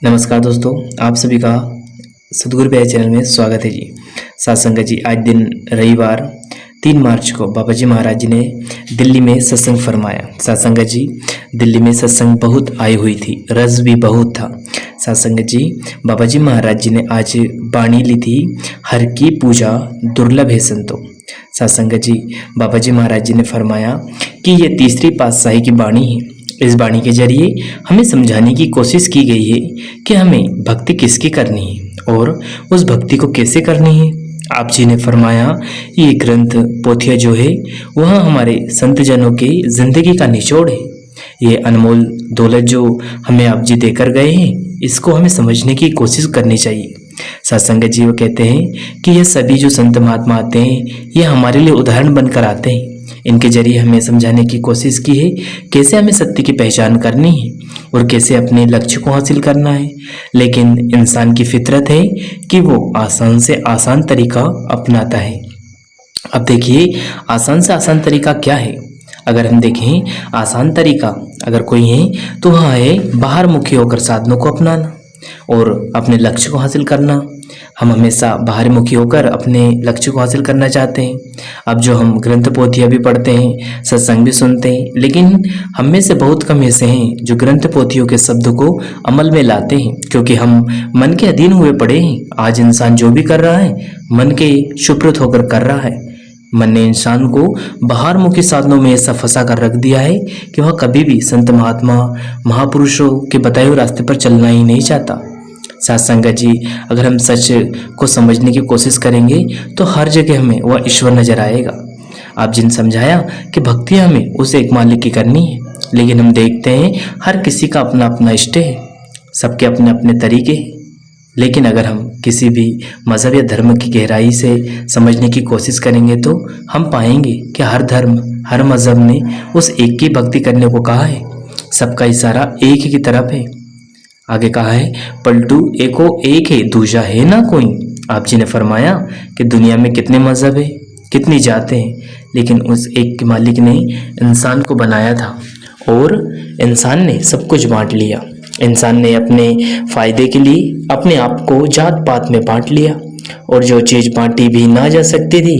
नमस्कार दोस्तों, आप सभी का सतगुरु भैया चैनल में स्वागत है जी। साथ संगत जी, आज दिन रविवार 3 मार्च को बाबा जी महाराज जी ने दिल्ली में सत्संग फरमाया। साथ संगत जी, दिल्ली में सत्संग बहुत आई हुई थी, रस भी बहुत था। साथ संगत जी, बाबा जी महाराज जी ने आज बाणी ली थी, हर की पूजा दुर्लभ है संतो। साथ संगत जी, बाबा जी महाराज जी ने फरमाया कि ये तीसरी पातशाही की बाणी है। इस बाणी के जरिए हमें समझाने की कोशिश की गई है कि हमें भक्ति किसकी करनी है और उस भक्ति को कैसे करनी है। आप जी ने फरमाया ये ग्रंथ पोथिया जो है वह हमारे संत जनों की जिंदगी का निचोड़ है। ये अनमोल दौलत जो हमें आप जी देकर गए हैं, इसको हमें समझने की कोशिश करनी चाहिए। सत्संग जी वो कहते हैं कि ये सभी जो संत महात्मा आते हैं ये हमारे लिए उदाहरण बनकर आते हैं। इनके जरिए हमें समझाने की कोशिश की है कैसे हमें सत्य की पहचान करनी है और कैसे अपने लक्ष्य को हासिल करना है। लेकिन इंसान की फितरत है कि वो आसान से आसान तरीका अपनाता है। अब देखिए, आसान से आसान तरीका क्या है। अगर हम देखें आसान तरीका अगर कोई है तो वह है बाहर मुखी होकर साधनों को अपनाना और अपने लक्ष्य को हासिल करना। हम हमेशा बाहर मुखी होकर अपने लक्ष्य को हासिल करना चाहते हैं। अब जो हम ग्रंथ पोथियाँ भी पढ़ते हैं, सत्संग भी सुनते हैं, लेकिन हम में से बहुत कम ऐसे हैं जो ग्रंथ पोथियों के शब्द को अमल में लाते हैं, क्योंकि हम मन के अधीन हुए पड़े हैं। आज इंसान जो भी कर रहा है मन के सुपुर्द होकर कर रहा है। मन ने इंसान को बाहर मुखी साधनों में ऐसा फंसा कर रख दिया है कि वह कभी भी संत महात्मा महापुरुषों के बताए हुए रास्ते पर चलना ही नहीं चाहता। साथ संगत जी, अगर हम सच को समझने की कोशिश करेंगे तो हर जगह हमें वह ईश्वर नजर आएगा। आप जिन समझाया कि भक्ति हमें उस एक मालिक की करनी है, लेकिन हम देखते हैं हर किसी का अपना अपना इष्ट है, सबके अपने अपने तरीके हैं। लेकिन अगर हम किसी भी मज़हब या धर्म की गहराई से समझने की कोशिश करेंगे तो हम पाएंगे कि हर धर्म हर मज़हब ने उस एक की भक्ति करने को कहा है। सबका इशारा एक ही की तरफ है। आगे कहा है, पलटू एको एक है दूजा है ना कोई। आप जी ने फरमाया कि दुनिया में कितने मज़हब है, कितनी जातें हैं, लेकिन उस एक के मालिक ने इंसान को बनाया था और इंसान ने सब कुछ बांट लिया। इंसान ने अपने फायदे के लिए अपने आप को जात पात में बांट लिया और जो चीज़ बांटी भी ना जा सकती थी,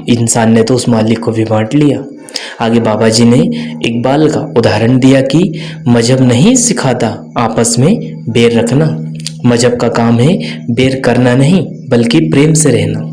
इंसान ने तो उस मालिक को भी बांट लिया। आगे बाबा जी ने इकबाल का उदाहरण दिया कि मजहब नहीं सिखाता आपस में बैर रखना। मजहब का काम है बैर करना नहीं, बल्कि प्रेम से रहना।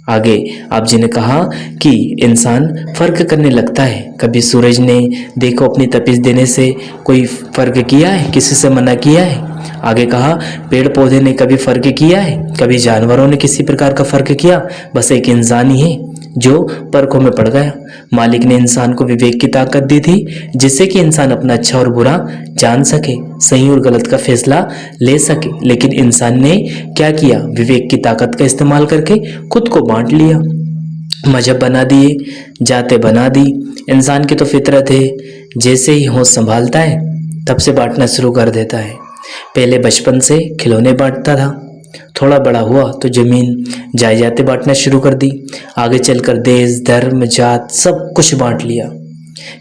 आगे आप जी ने कहा कि इंसान फर्क करने लगता है। कभी सूरज ने देखो अपनी तपिश देने से कोई फर्क किया है, किसी से मना किया है। आगे कहा, पेड़ पौधे ने कभी फर्क किया है, कभी जानवरों ने किसी प्रकार का फर्क किया। बस एक इंसान ही है जो परखों में पड़ गया। मालिक ने इंसान को विवेक की ताकत दी थी, जिससे कि इंसान अपना अच्छा और बुरा जान सके, सही और गलत का फैसला ले सके। लेकिन इंसान ने क्या किया, विवेक की ताकत का इस्तेमाल करके खुद को बांट लिया, मजहब बना दिए, जाते बना दी। इंसान की तो फितरत है, जैसे ही होश संभालता है तब से बांटना शुरू कर देता है। पहले बचपन से खिलौने बांटता था, थोड़ा बड़ा हुआ तो जमीन जायदादें बांटना शुरू कर दी। आगे चलकर देश धर्म जात सब कुछ बांट लिया।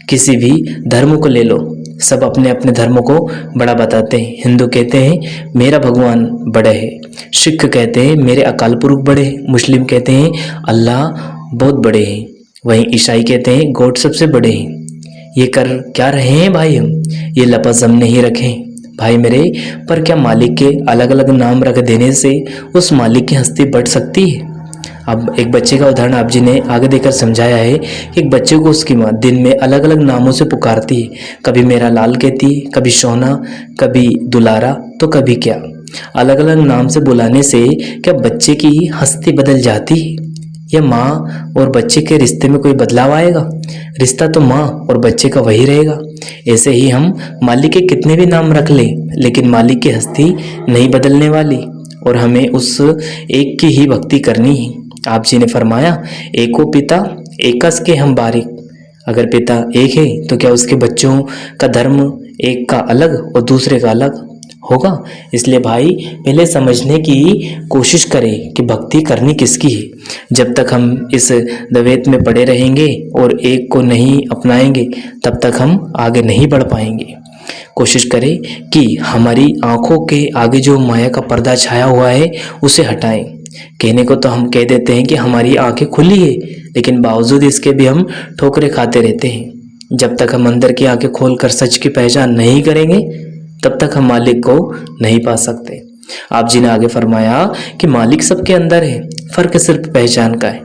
किसी भी धर्म को ले लो, सब अपने अपने धर्मों को बड़ा बताते हैं। हिंदू कहते हैं मेरा भगवान बड़ा है, सिख कहते हैं मेरे अकाल पुरख बड़े हैं, मुस्लिम कहते हैं अल्लाह बहुत बड़े हैं, वहीं ईसाई कहते हैं गॉड सबसे बड़े हैं। ये कर क्या रहे हैं भाई हम, ये लफ्ज़ हम नहीं रखे भाई मेरे। पर क्या मालिक के अलग अलग नाम रख देने से उस मालिक की हस्ती बढ़ सकती है? अब एक बच्चे का उदाहरण आप जी ने आगे देकर समझाया है कि एक बच्चे को उसकी माँ दिन में अलग अलग नामों से पुकारती है। कभी मेरा लाल कहती है, कभी सोना, कभी दुलारा, तो कभी क्या। अलग अलग नाम से बुलाने से क्या बच्चे की हस्ती बदल जाती है या माँ और बच्चे के रिश्ते में कोई बदलाव आएगा? रिश्ता तो माँ और बच्चे का वही रहेगा। ऐसे ही हम मालिक के कितने भी नाम रख लें, लेकिन मालिक की हस्ती नहीं बदलने वाली और हमें उस एक की ही भक्ति करनी है। आप जी ने फरमाया, एको पिता एकस के हम बारिक। अगर पिता एक है तो क्या उसके बच्चों का धर्म एक का अलग और दूसरे का अलग होगा? इसलिए भाई पहले समझने की कोशिश करें कि भक्ति करनी किसकी है। जब तक हम इस द्वैत में पड़े रहेंगे और एक को नहीं अपनाएंगे तब तक हम आगे नहीं बढ़ पाएंगे। कोशिश करें कि हमारी आंखों के आगे जो माया का पर्दा छाया हुआ है उसे हटाएं। कहने को तो हम कह देते हैं कि हमारी आंखें खुली है, लेकिन बावजूद इसके भी हम ठोकरें खाते रहते हैं। जब तक हम अंदर की आंखें खोलकर सच की पहचान नहीं करेंगे तब तक हम मालिक को नहीं पा सकते। आप जी ने आगे फरमाया कि मालिक सबके अंदर है, फर्क सिर्फ पहचान का है।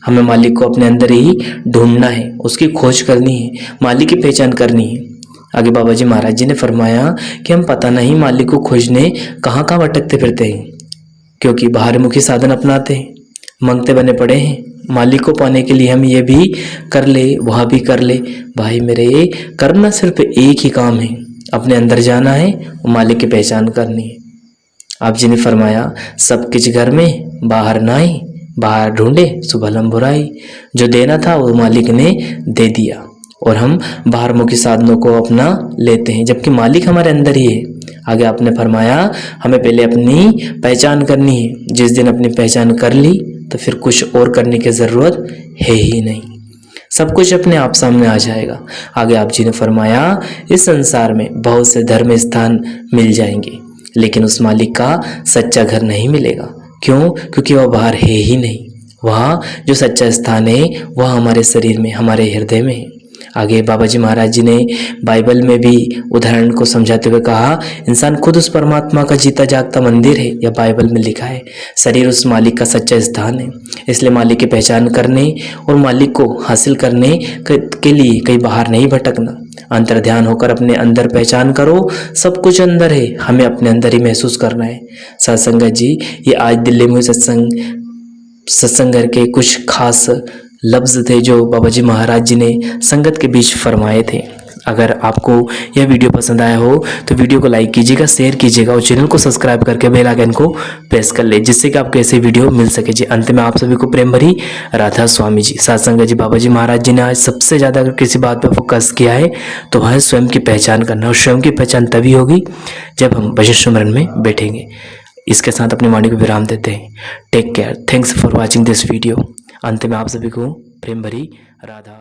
हमें मालिक को अपने अंदर ही ढूंढना है, उसकी खोज करनी है, मालिक की पहचान करनी है। आगे बाबा जी महाराज जी ने फरमाया कि हम पता नहीं मालिक को खोजने कहाँ कहाँ भटकते फिरते हैं, क्योंकि बाहरमुखी साधन अपनाते हैं, मंगते बने पड़े हैं। मालिक को पाने के लिए हम ये भी कर ले वह भी कर ले। भाई मेरे, करना सिर्फ एक ही काम है, अपने अंदर जाना है और मालिक की पहचान करनी है। आप जी ने फरमाया सब कुछ घर में बाहर ना आई, बाहर ढूंढे सुबह बुराई। जो देना था वो मालिक ने दे दिया और हम बाहरमुखी साधनों को अपना लेते हैं, जबकि मालिक हमारे अंदर ही है। आगे आपने फरमाया हमें पहले अपनी पहचान करनी है। जिस दिन अपनी पहचान कर ली तो फिर कुछ और करने की ज़रूरत है ही नहीं, सब कुछ अपने आप सामने आ जाएगा। आगे आप जी ने फरमाया इस संसार में बहुत से धर्म स्थान मिल जाएंगे, लेकिन उस मालिक का सच्चा घर नहीं मिलेगा। क्यों? क्योंकि वह बाहर है ही नहीं। वहाँ जो सच्चा स्थान है वह हमारे शरीर में, हमारे हृदय में है। आगे बाबा जी महाराज जी ने बाइबल में भी उदाहरण को समझाते हुए कहा इंसान खुद उस परमात्मा का जीता जागता मंदिर है। यह बाइबल में लिखा है। शरीर उस मालिक का सच्चा स्थान है। इसलिए मालिक की पहचान करने और मालिक को हासिल करने के लिए कहीं बाहर नहीं भटकना। अंतर ध्यान होकर अपने अंदर पहचान करो, सब कुछ अंदर है, हमें अपने अंदर ही महसूस करना है। सत्संगत जी, ये आज दिल्ली में सत्संग घर के कुछ खास लफ्ज़ थे जो बाबा जी महाराज जी ने संगत के बीच फरमाए थे। अगर आपको यह वीडियो पसंद आया हो तो वीडियो को लाइक कीजिएगा, शेयर कीजिएगा और चैनल को सब्सक्राइब करके बेल आइकन को प्रेस कर ले, जिससे कि आपको ऐसे वीडियो मिल सके जी। अंत में आप सभी को प्रेम भरी राधा स्वामी जी। सत्संग जी, बाबा जी महाराज जी ने आज सबसे ज़्यादा अगर किसी बात पर फोकस किया है तो वह स्वयं की पहचान करना, और स्वयं की पहचान तभी होगी जब हम भजन सुमरन में बैठेंगे। इसके साथ अपनी वाणी को विराम देते हैं। Take care, thanks for watching this video. अंत में आप सभी को प्रेम भरी राधा।